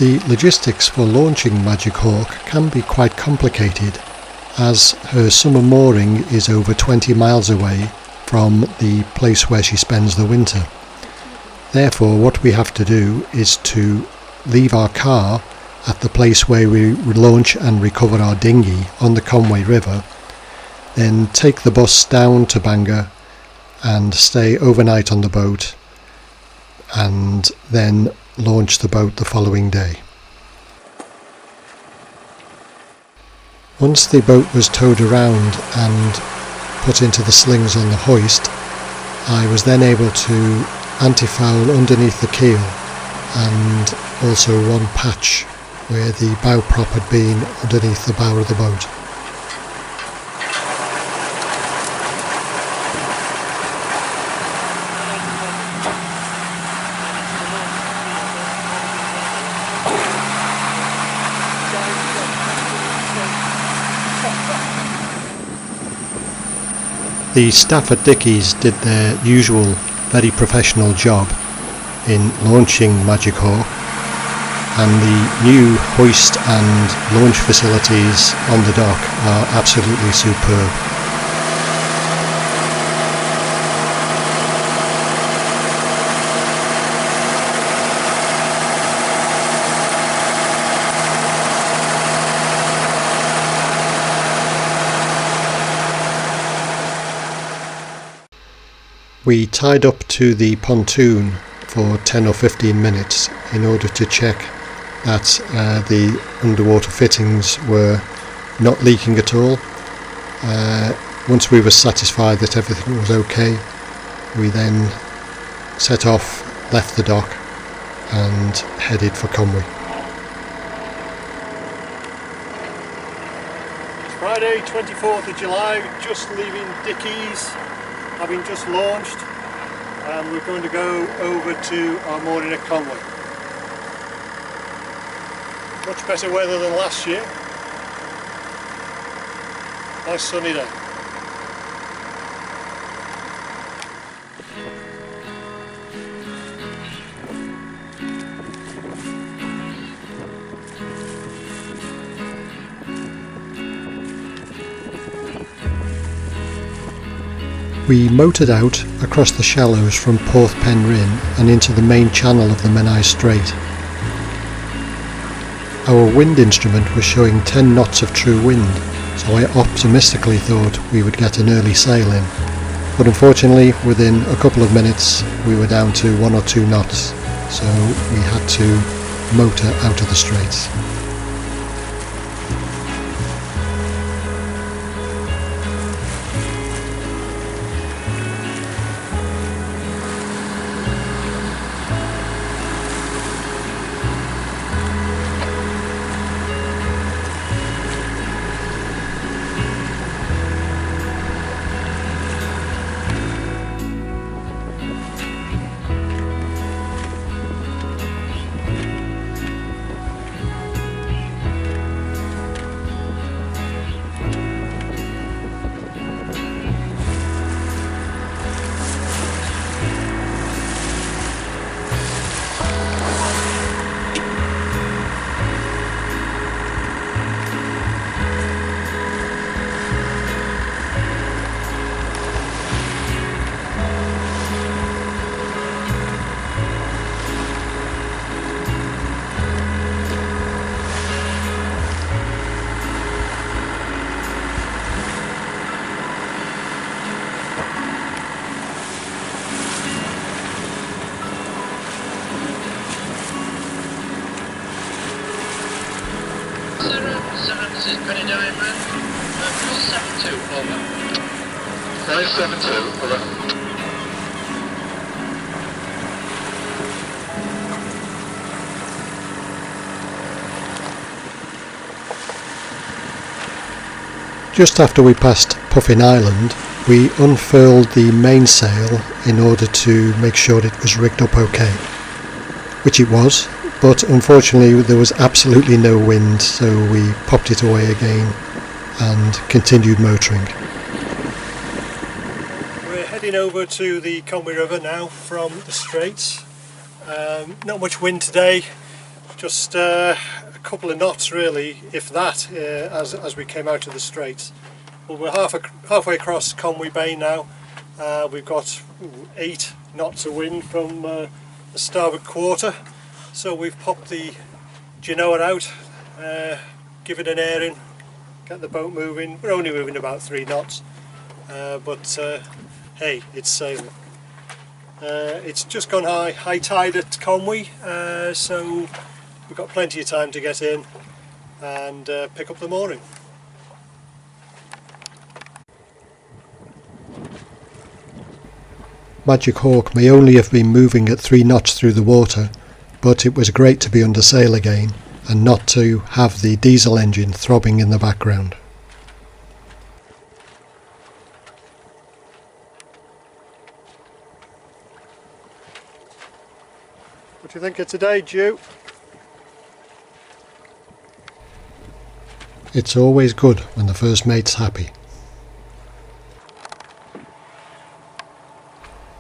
The logistics for launching Magic Hawk can be quite complicated, as her summer mooring is over 20 miles away from the place where she spends the winter. Therefore, what we have to do is to leave our car at the place where we launch and recover our dinghy on the Conway River, then take the bus down to Bangor and stay overnight on the boat, and then launch the boat the following day. Once the boat was towed around and put into the slings on the hoist, I was then able to anti-foul underneath the keel and also one patch where the bow prop had been underneath the bow of the boat. The staff at Dickies did their usual very professional job in launching Magic Hawk, and the new hoist and launch facilities on the dock are absolutely superb. We tied up to the pontoon for 10 or 15 minutes in order to check that the underwater fittings were not leaking at all. Once we were satisfied that everything was okay, we then set off, left the dock and headed for Conwy. It's Friday 24th of July, just leaving Dickies, having just launched, and we're going to go over to our mooring at Conway. Much better weather than last year. Nice sunny day. We motored out across the shallows from Porth Penryn and into the main channel of the Menai Strait. Our wind instrument was showing 10 knots of true wind, so I optimistically thought we would get an early sail in. But unfortunately, within a couple of minutes we were down to 1 or 2 knots, so we had to motor out of the straits. This is Penny Diamond. 572, over. 572, over. Just after we passed Puffin Island, we unfurled the mainsail in order to make sure it was rigged up okay, which it was, but unfortunately there was absolutely no wind, so we popped it away again and continued motoring. We're heading over to the Conwy River now from the Straits. Not much wind today, just a couple of knots really, if that, as we came out of the Straits. Well, we're halfway across Conwy Bay now. We've got 8 knots of wind from the starboard quarter, so we've popped the genoa out, give it an airing, get the boat moving. We're only moving about 3 knots, but hey, it's sailing. It's just gone high tide at Conwy, so we've got plenty of time to get in and pick up the mooring. Magic Hawk may only have been moving at 3 knots through the water, but it was great to be under sail again and not to have the diesel engine throbbing in the background. What do you think of today, Dew? It's always good when the first mate's happy.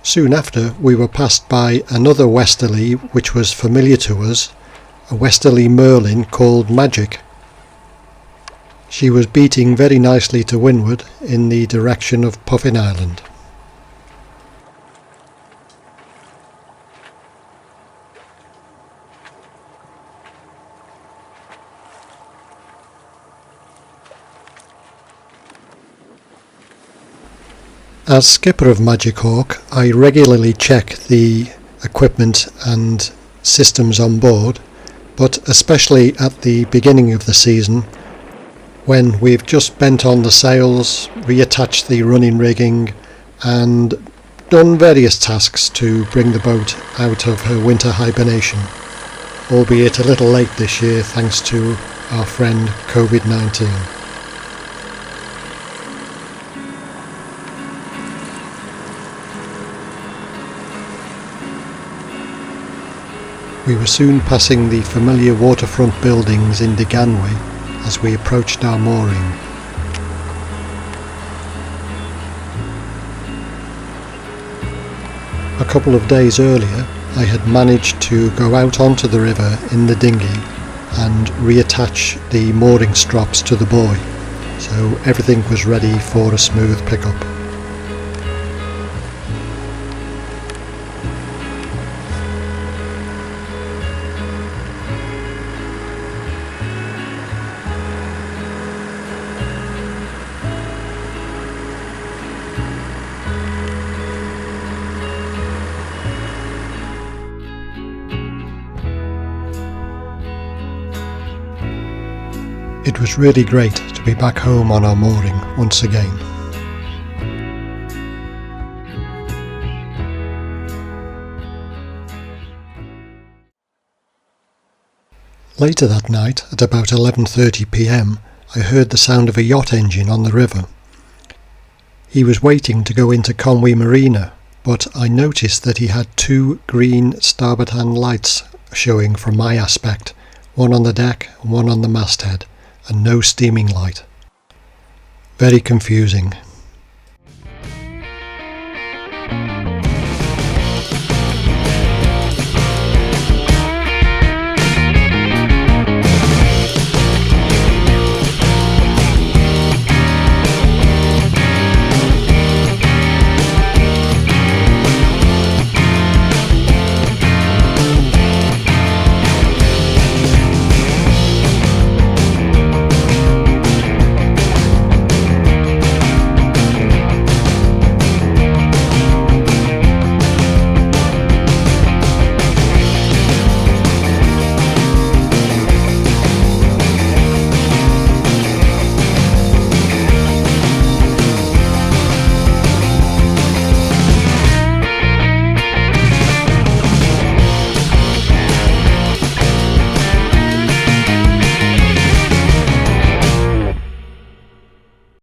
Soon after, we were passed by another westerly which was familiar to us, a westerly merlin called Magic. She was beating very nicely to windward in the direction of Puffin Island. As skipper of Magic Hawk, I regularly check the equipment and systems on board, but especially at the beginning of the season, when we've just bent on the sails, reattached the running rigging and done various tasks to bring the boat out of her winter hibernation, albeit a little late this year thanks to our friend COVID-19. We were soon passing the familiar waterfront buildings in Conway as we approached our mooring. A couple of days earlier, I had managed to go out onto the river in the dinghy and reattach the mooring strops to the buoy, so everything was ready for a smooth pickup. It was really great to be back home on our mooring once again. Later that night, at about 11:30 p.m, I heard the sound of a yacht engine on the river. He was waiting to go into Conwy Marina, but I noticed that he had 2 green starboard hand lights showing from my aspect, one on the deck and one on the masthead, and no steaming light. Very confusing.